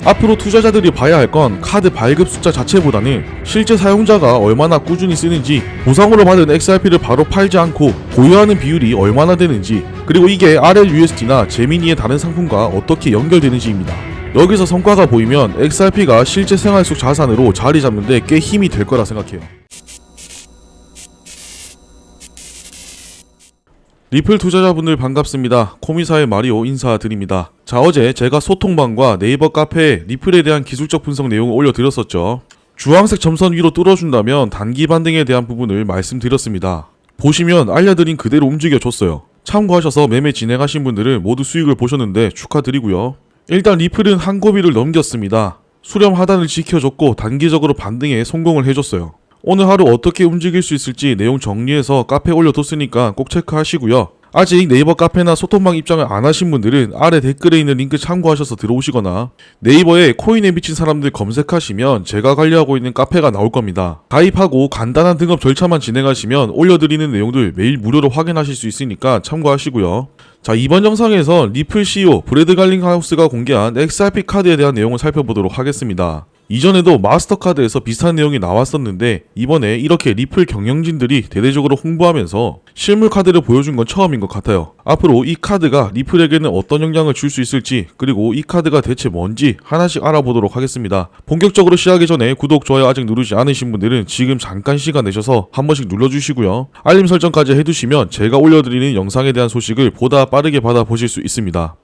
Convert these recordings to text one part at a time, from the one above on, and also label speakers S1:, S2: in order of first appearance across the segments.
S1: 앞으로 투자자들이 봐야 할 건 카드 발급 숫자 자체보다는 실제 사용자가 얼마나 꾸준히 쓰는지, 보상으로 받은 XRP를 바로 팔지 않고 보유하는 비율이 얼마나 되는지, 그리고 이게 RLUSD나 제미니의 다른 상품과 어떻게 연결되는지입니다. 여기서 성과가 보이면 XRP가 실제 생활 속 자산으로 자리 잡는 데 꽤 힘이 될 거라 생각해요. 리플 투자자분들 반갑습니다. 코미사의 마리오 인사드립니다. 자, 어제 제가 소통방과 네이버 카페에 리플에 대한 기술적 분석 내용을 올려드렸었죠. 주황색 점선 위로 뚫어준다면 단기 반등에 대한 부분을 말씀드렸습니다. 보시면 알려드린 그대로 움직여줬어요. 참고하셔서 매매 진행하신 분들은 모두 수익을 보셨는데 축하드리고요. 일단 리플은 한 고비를 넘겼습니다. 수렴 하단을 지켜줬고 단기적으로 반등에 성공을 해줬어요. 오늘 하루 어떻게 움직일 수 있을지 내용 정리해서 카페에 올려뒀으니까 꼭 체크하시고요. 아직 네이버 카페나 소통방 입장을 안 하신 분들은 아래 댓글에 있는 링크 참고하셔서 들어오시거나 네이버에 코인에 미친 사람들 검색하시면 제가 관리하고 있는 카페가 나올 겁니다. 가입하고 간단한 등업 절차만 진행하시면 올려드리는 내용들 매일 무료로 확인하실 수 있으니까 참고하시고요. 자, 이번 영상에서 리플 CEO 브래드 갈링하우스가 공개한 XRP 카드에 대한 내용을 살펴보도록 하겠습니다. 이전에도 마스터카드에서 비슷한 내용이 나왔었는데 이번에 이렇게 리플 경영진들이 대대적으로 홍보하면서 실물 카드를 보여준 건 처음인 것 같아요. 앞으로 이 카드가 리플에게는 어떤 영향을 줄 수 있을지, 그리고 이 카드가 대체 뭔지 하나씩 알아보도록 하겠습니다. 본격적으로 시작하기 전에 구독, 좋아요 아직 누르지 않으신 분들은 지금 잠깐 시간 내셔서 한 번씩 눌러주시고요. 알림 설정까지 해두시면 제가 올려드리는 영상에 대한 소식을 보다 빠르게 받아보실 수 있습니다.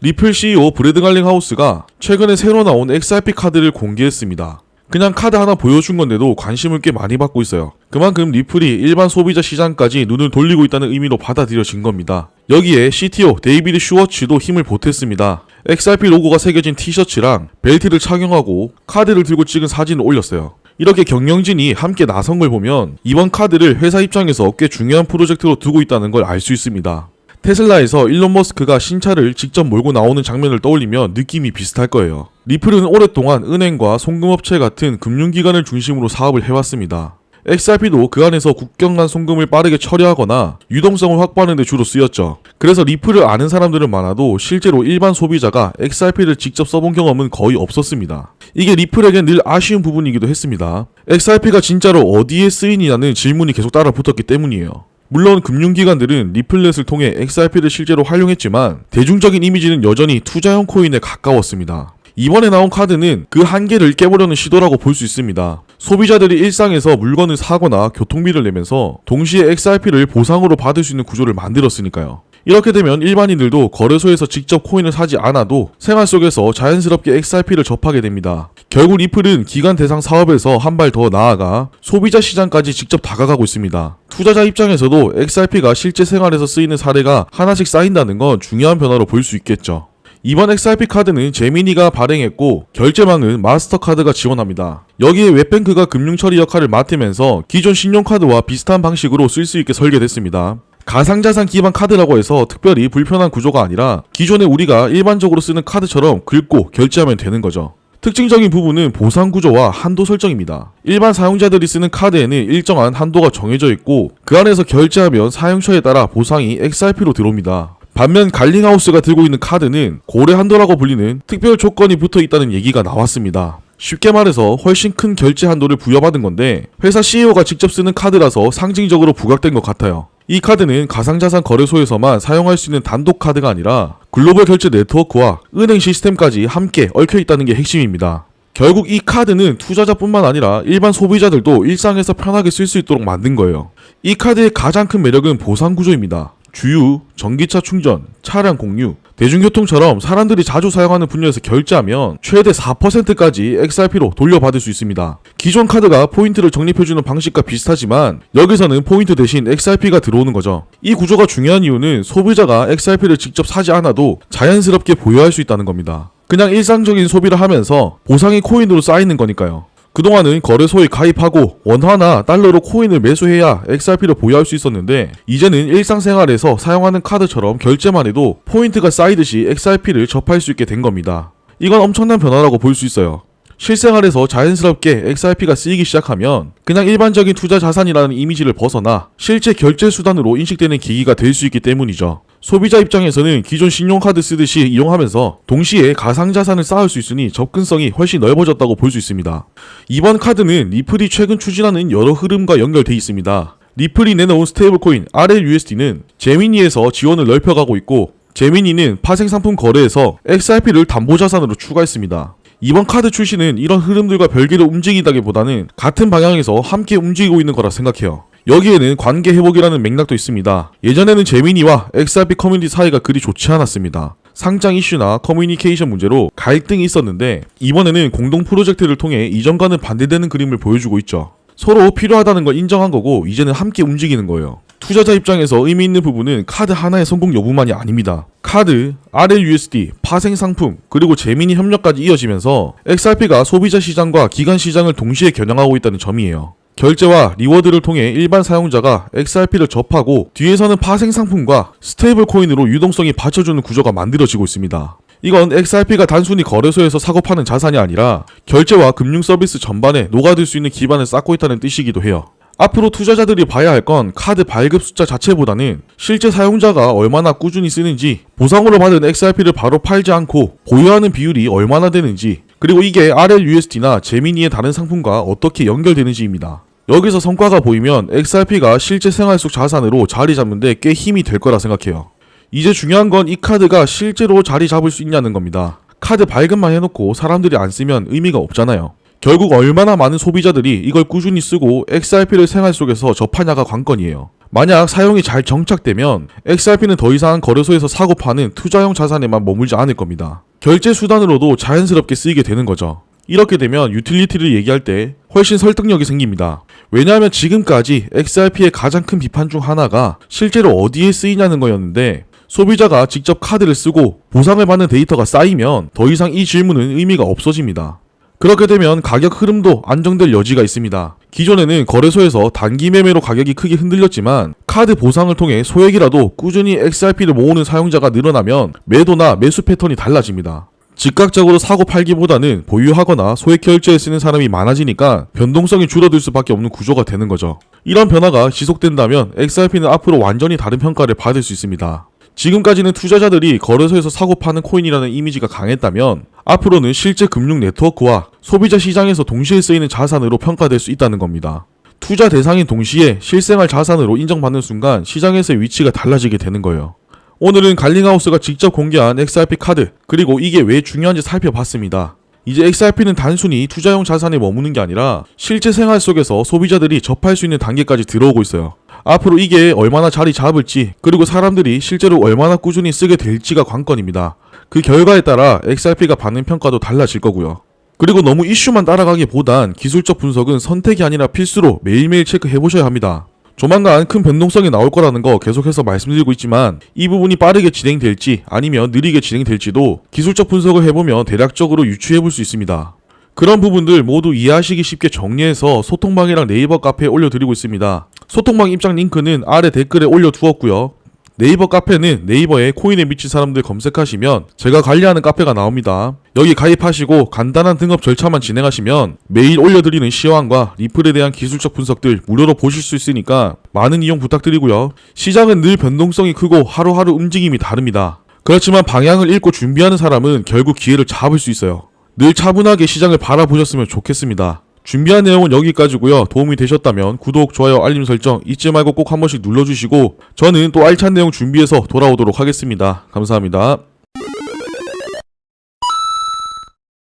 S1: 리플 CEO 브래드 갈링하우스가 최근에 새로 나온 XRP 카드를 공개했습니다. 그냥 카드 하나 보여준 건데도 관심을 꽤 많이 받고 있어요. 그만큼 리플이 일반 소비자 시장까지 눈을 돌리고 있다는 의미로 받아들여진 겁니다. 여기에 CTO 데이비드 슈워츠도 힘을 보탰습니다. XRP 로고가 새겨진 티셔츠랑 벨트를 착용하고 카드를 들고 찍은 사진을 올렸어요. 이렇게 경영진이 함께 나선 걸 보면 이번 카드를 회사 입장에서 꽤 중요한 프로젝트로 두고 있다는 걸 알 수 있습니다. 테슬라에서 일론 머스크가 신차를 직접 몰고 나오는 장면을 떠올리면 느낌이 비슷할 거예요. 리플은 오랫동안 은행과 송금업체 같은 금융기관을 중심으로 사업을 해왔습니다. XRP도 그 안에서 국경 간 송금을 빠르게 처리하거나 유동성을 확보하는 데 주로 쓰였죠. 그래서 리플을 아는 사람들은 많아도 실제로 일반 소비자가 XRP를 직접 써본 경험은 거의 없었습니다. 이게 리플에겐 늘 아쉬운 부분이기도 했습니다. XRP가 진짜로 어디에 쓰이냐는 질문이 계속 따라 붙었기 때문이에요. 물론 금융기관들은 리플렛을 통해 XRP를 실제로 활용했지만 대중적인 이미지는 여전히 투자형 코인에 가까웠습니다. 이번에 나온 카드는 그 한계를 깨보려는 시도라고 볼 수 있습니다. 소비자들이 일상에서 물건을 사거나 교통비를 내면서 동시에 XRP를 보상으로 받을 수 있는 구조를 만들었으니까요. 이렇게 되면 일반인들도 거래소에서 직접 코인을 사지 않아도 생활 속에서 자연스럽게 XRP를 접하게 됩니다. 결국 리플은 기관 대상 사업에서 한 발 더 나아가 소비자 시장까지 직접 다가가고 있습니다. 투자자 입장에서도 XRP가 실제 생활에서 쓰이는 사례가 하나씩 쌓인다는 건 중요한 변화로 볼 수 있겠죠. 이번 XRP 카드는 제미니가 발행했고 결제망은 마스터카드가 지원합니다. 여기에 웹뱅크가 금융처리 역할을 맡으면서 기존 신용카드와 비슷한 방식으로 쓸 수 있게 설계됐습니다. 가상자산 기반 카드라고 해서 특별히 불편한 구조가 아니라 기존에 우리가 일반적으로 쓰는 카드처럼 긁고 결제하면 되는 거죠. 특징적인 부분은 보상 구조와 한도 설정입니다. 일반 사용자들이 쓰는 카드에는 일정한 한도가 정해져 있고 그 안에서 결제하면 사용처에 따라 보상이 XRP로 들어옵니다. 반면 갈링하우스가 들고 있는 카드는 고래 한도라고 불리는 특별 조건이 붙어 있다는 얘기가 나왔습니다. 쉽게 말해서 훨씬 큰 결제 한도를 부여받은 건데 회사 CEO가 직접 쓰는 카드라서 상징적으로 부각된 것 같아요. 이 카드는 가상자산 거래소에서만 사용할 수 있는 단독 카드가 아니라 글로벌 결제 네트워크와 은행 시스템까지 함께 얽혀 있다는 게 핵심입니다. 결국 이 카드는 투자자뿐만 아니라 일반 소비자들도 일상에서 편하게 쓸 수 있도록 만든 거예요. 이 카드의 가장 큰 매력은 보상 구조입니다. 주유, 전기차 충전, 차량 공유, 대중교통처럼 사람들이 자주 사용하는 분야에서 결제하면 최대 4%까지 XRP로 돌려받을 수 있습니다. 기존 카드가 포인트를 적립해주는 방식과 비슷하지만 여기서는 포인트 대신 XRP가 들어오는 거죠. 이 구조가 중요한 이유는 소비자가 XRP를 직접 사지 않아도 자연스럽게 보유할 수 있다는 겁니다. 그냥 일상적인 소비를 하면서 보상이 코인으로 쌓이는 거니까요. 그동안은 거래소에 가입하고 원화나 달러로 코인을 매수해야 XRP를 보유할 수 있었는데 이제는 일상생활에서 사용하는 카드처럼 결제만 해도 포인트가 쌓이듯이 XRP를 접할 수 있게 된 겁니다. 이건 엄청난 변화라고 볼 수 있어요. 실생활에서 자연스럽게 XRP가 쓰이기 시작하면 그냥 일반적인 투자 자산이라는 이미지를 벗어나 실제 결제 수단으로 인식되는 계기가 될 수 있기 때문이죠. 소비자 입장에서는 기존 신용카드 쓰듯이 이용하면서 동시에 가상자산을 쌓을 수 있으니 접근성이 훨씬 넓어졌다고 볼 수 있습니다. 이번 카드는 리플이 최근 추진하는 여러 흐름과 연결돼 있습니다. 리플이 내놓은 스테이블코인 RLUSD는 제미니에서 지원을 넓혀가고 있고, 제미니는 파생상품 거래에서 XRP를 담보자산으로 추가했습니다. 이번 카드 출시는 이런 흐름들과 별개로 움직이다기보다는 같은 방향에서 함께 움직이고 있는 거라 생각해요. 여기에는 관계 회복이라는 맥락도 있습니다. 예전에는 제미니와 XRP 커뮤니티 사이가 그리 좋지 않았습니다. 상장 이슈나 커뮤니케이션 문제로 갈등이 있었는데, 이번에는 공동 프로젝트를 통해 이전과는 반대되는 그림을 보여주고 있죠. 서로 필요하다는 걸 인정한 거고 이제는 함께 움직이는 거예요. 투자자 입장에서 의미 있는 부분은 카드 하나의 성공 여부만이 아닙니다. 카드, RLUSD, 파생 상품, 그리고 제미니 협력까지 이어지면서 XRP가 소비자 시장과 기관 시장을 동시에 겨냥하고 있다는 점이에요. 결제와 리워드를 통해 일반 사용자가 XRP를 접하고 뒤에서는 파생 상품과 스테이블 코인으로 유동성이 받쳐주는 구조가 만들어지고 있습니다. 이건 XRP가 단순히 거래소에서 사고 파는 자산이 아니라 결제와 금융 서비스 전반에 녹아들 수 있는 기반을 쌓고 있다는 뜻이기도 해요. 앞으로 투자자들이 봐야 할 건 카드 발급 숫자 자체보다는 실제 사용자가 얼마나 꾸준히 쓰는지, 보상으로 받은 XRP를 바로 팔지 않고 보유하는 비율이 얼마나 되는지, 그리고 이게 RLUSD나 제미니의 다른 상품과 어떻게 연결되는지입니다. 여기서 성과가 보이면 XRP가 실제 생활 속 자산으로 자리 잡는 데 꽤 힘이 될 거라 생각해요. 이제 중요한 건 이 카드가 실제로 자리 잡을 수 있냐는 겁니다. 카드 발급만 해놓고 사람들이 안 쓰면 의미가 없잖아요. 결국 얼마나 많은 소비자들이 이걸 꾸준히 쓰고 XRP를 생활 속에서 접하냐가 관건이에요. 만약 사용이 잘 정착되면 XRP는 더 이상 거래소에서 사고 파는 투자용 자산에만 머물지 않을 겁니다. 결제 수단으로도 자연스럽게 쓰이게 되는 거죠. 이렇게 되면 유틸리티를 얘기할 때 훨씬 설득력이 생깁니다. 왜냐하면 지금까지 XRP의 가장 큰 비판 중 하나가 실제로 어디에 쓰이냐는 거였는데, 소비자가 직접 카드를 쓰고 보상을 받는 데이터가 쌓이면 더 이상 이 질문은 의미가 없어집니다. 그렇게 되면 가격 흐름도 안정될 여지가 있습니다. 기존에는 거래소에서 단기 매매로 가격이 크게 흔들렸지만 카드 보상을 통해 소액이라도 꾸준히 XRP를 모으는 사용자가 늘어나면 매도나 매수 패턴이 달라집니다. 즉각적으로 사고 팔기보다는 보유하거나 소액 결제에 쓰는 사람이 많아지니까 변동성이 줄어들 수밖에 없는 구조가 되는 거죠. 이런 변화가 지속된다면 XRP는 앞으로 완전히 다른 평가를 받을 수 있습니다. 지금까지는 투자자들이 거래소에서 사고 파는 코인이라는 이미지가 강했다면 앞으로는 실제 금융 네트워크와 소비자 시장에서 동시에 쓰이는 자산으로 평가될 수 있다는 겁니다. 투자 대상인 동시에 실생활 자산으로 인정받는 순간 시장에서의 위치가 달라지게 되는 거예요. 오늘은 갈링하우스가 직접 공개한 XRP 카드, 그리고 이게 왜 중요한지 살펴봤습니다. 이제 XRP는 단순히 투자용 자산에 머무는 게 아니라 실제 생활 속에서 소비자들이 접할 수 있는 단계까지 들어오고 있어요. 앞으로 이게 얼마나 자리 잡을지, 그리고 사람들이 실제로 얼마나 꾸준히 쓰게 될지가 관건입니다. 그 결과에 따라 XRP가 받는 평가도 달라질 거고요. 그리고 너무 이슈만 따라가기보단 기술적 분석은 선택이 아니라 필수로 매일매일 체크해보셔야 합니다. 조만간 큰 변동성이 나올 거라는 거 계속해서 말씀드리고 있지만 이 부분이 빠르게 진행될지 아니면 느리게 진행될지도 기술적 분석을 해보면 대략적으로 유추해볼 수 있습니다. 그런 부분들 모두 이해하시기 쉽게 정리해서 소통방이랑 네이버 카페에 올려드리고 있습니다. 소통방 입장 링크는 아래 댓글에 올려두었고요. 네이버 카페는 네이버에 코인에 미친 사람들 검색하시면 제가 관리하는 카페가 나옵니다. 여기 가입하시고 간단한 등업 절차만 진행하시면 매일 올려드리는 시황과 리플에 대한 기술적 분석들 무료로 보실 수 있으니까 많은 이용 부탁드리고요. 시장은 늘 변동성이 크고 하루하루 움직임이 다릅니다. 그렇지만 방향을 읽고 준비하는 사람은 결국 기회를 잡을 수 있어요. 늘 차분하게 시장을 바라보셨으면 좋겠습니다. 준비한 내용은 여기까지고요. 도움이 되셨다면 구독, 좋아요, 알림 설정 잊지 말고 꼭 한 번씩 눌러주시고 저는 또 알찬 내용 준비해서 돌아오도록 하겠습니다. 감사합니다.